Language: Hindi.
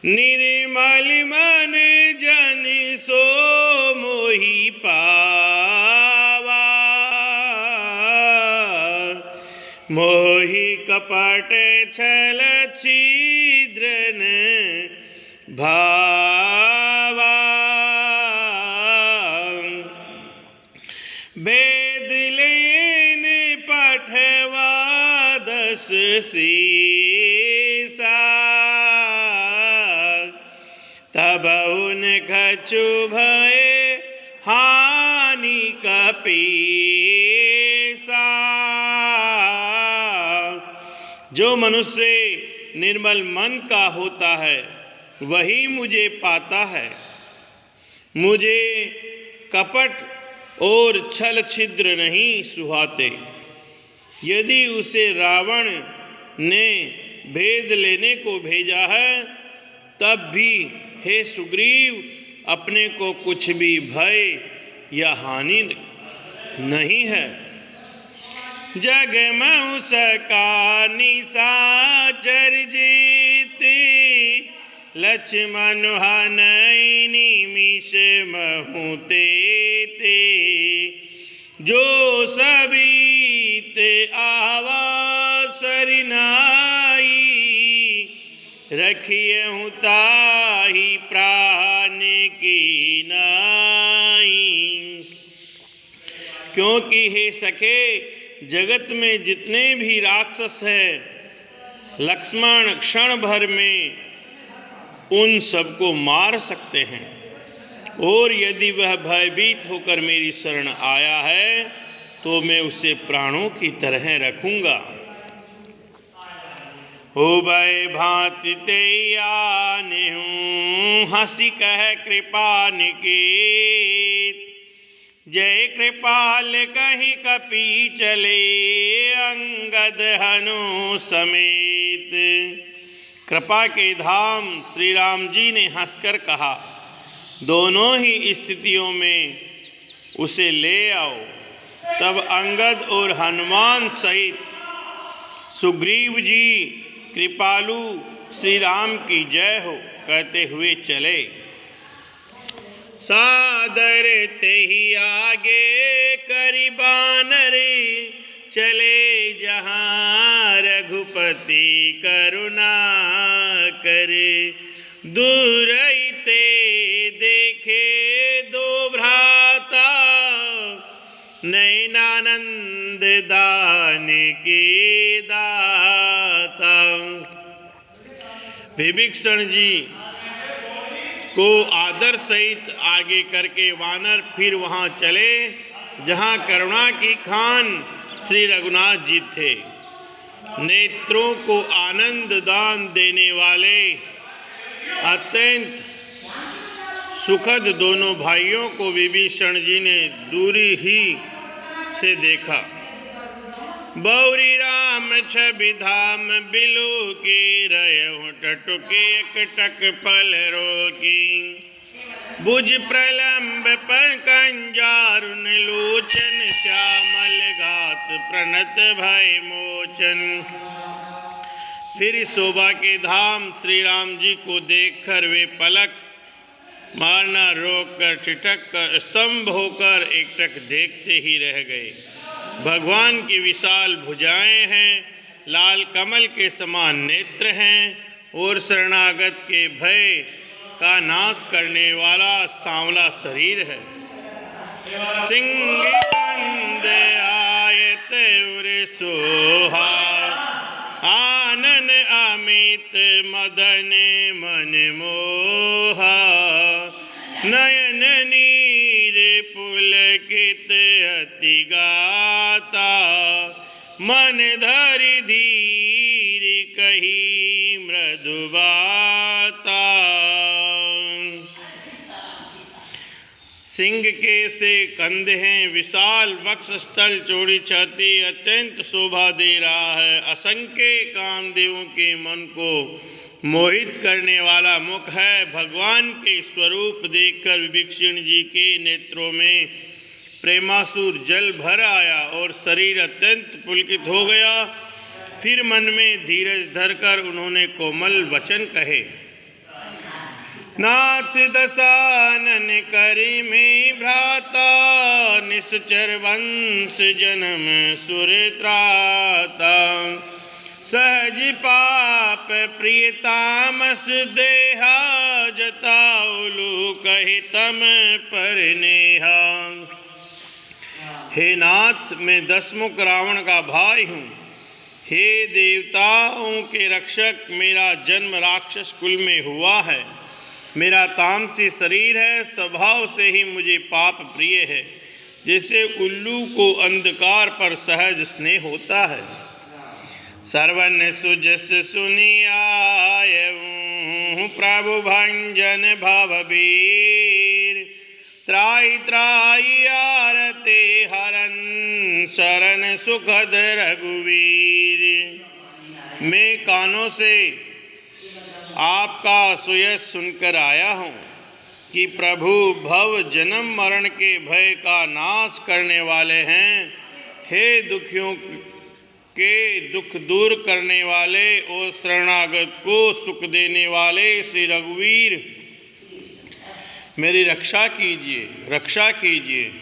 निर्मल मन जन सो मोहि पावा, मोहि कपट छल छिद्र न भावा। वेद लेन पठवा 10 सीसा, तब उन कछु भय हानि कपीसा। जो मनुष्य निर्मल मन का होता है वही मुझे पाता है। मुझे कपट और छल छिद्र नहीं सुहाते। यदि उसे रावण ने भेद लेने को भेजा है तब भी हे सुग्रीव अपने को कुछ भी भय या हानि नहीं है। जग महु सका निशाचर जीती, लक्ष्मण हनई निमिष महु तेते। जो सबीत आवा सरनाई, रखियहु ताहि प्राण की नाई। क्योंकि हे सखे जगत में जितने भी राक्षस हैं लक्ष्मण क्षण भर में उन सबको मार सकते हैं, और यदि वह भयभीत होकर मेरी शरण आया है तो मैं उसे प्राणों की तरह रखूंगा। होबै भांति ते आनेहूँ, हंसी कह कृपा निकेत। जय कृपाल कहीं कपि चले, अंगद हनु समेत। कृपा के धाम श्री राम जी ने हंसकर कहा, दोनों ही स्थितियों में उसे ले आओ। तब अंगद और हनुमान सहित सुग्रीव जी कृपालु श्री राम की जय हो कहते हुए चले। सादर तेहि आगे करि बानर, चले जहाँ रघुपति करुणा करे। दूरैते देखे दो भ्राता, नैनानंद दान के दाता। विभीषण जी को आदर सहित आगे करके वानर फिर वहाँ चले जहाँ करुणा की खान श्री रघुनाथ जी थे। नेत्रों को आनंद दान देने वाले अत्यंत सुखद दोनों भाइयों को विभीषण जी ने दूरी ही से देखा। बौरी राम छवि धाम बिलु के रहु टटुके एकटक पल रोकी। बुझ प्रलंब पंकंजारुन लोचन, श्यामल घात प्रणत भय मोचन। फिर शोभा के धाम श्री राम जी को देखकर वे पलक मारना रोककर ठिठक कर स्तंभ होकर एकटक देखते ही रह गए। भगवान की विशाल भुजाएं हैं, लाल कमल के समान नेत्र हैं और शरणागत के भय का नाश करने वाला सांवला शरीर है। सिंह कंद आयत उर सोहा, आनन अमित मदन मन मोहा। नयन नीर पुलकित अति गाता, मन धरि धीर कही मृदु बाता। सिंह के से कंधे हैं, विशाल वक्ष स्थल, चौड़ी छाती, अत्यंत शोभा दे रहा है। असंख्य कामदेवों के मन को मोहित करने वाला मुख है। भगवान के स्वरूप देखकर विभीषण जी के नेत्रों में प्रेमासुर जल भर आया और शरीर अत्यंत पुलकित हो गया। फिर मन में धीरज धरकर उन्होंने कोमल वचन कहे। नाथ दसानन करि में भ्राता, निश्चर वंश जन्म सुर त्राता। सहज पाप प्रिय तामस देहा, जताउलु कहि तम पर नेहा। हे नाथ, मैं दसमुख रावण का भाई हूँ। हे देवताओं के रक्षक, मेरा जन्म राक्षस कुल में हुआ है। मेरा तामसी शरीर है, स्वभाव से ही मुझे पाप प्रिय है। जैसे उल्लू को अंधकार पर सहज स्नेह होता है। सर्वन सुजस सुनि आयऊँ, प्रभु भंजन भवबीर। त्राहि त्राहि आरते हरन, शरण सुखद रघुवीर। मैं कानों से आपका सुयश सुनकर आया हूँ कि प्रभु भव जन्म मरण के भय का नाश करने वाले हैं। हे दुखियों के दुख दूर करने वाले और शरणागत को सुख देने वाले श्री रघुवीर, मेरी रक्षा कीजिए, रक्षा कीजिए।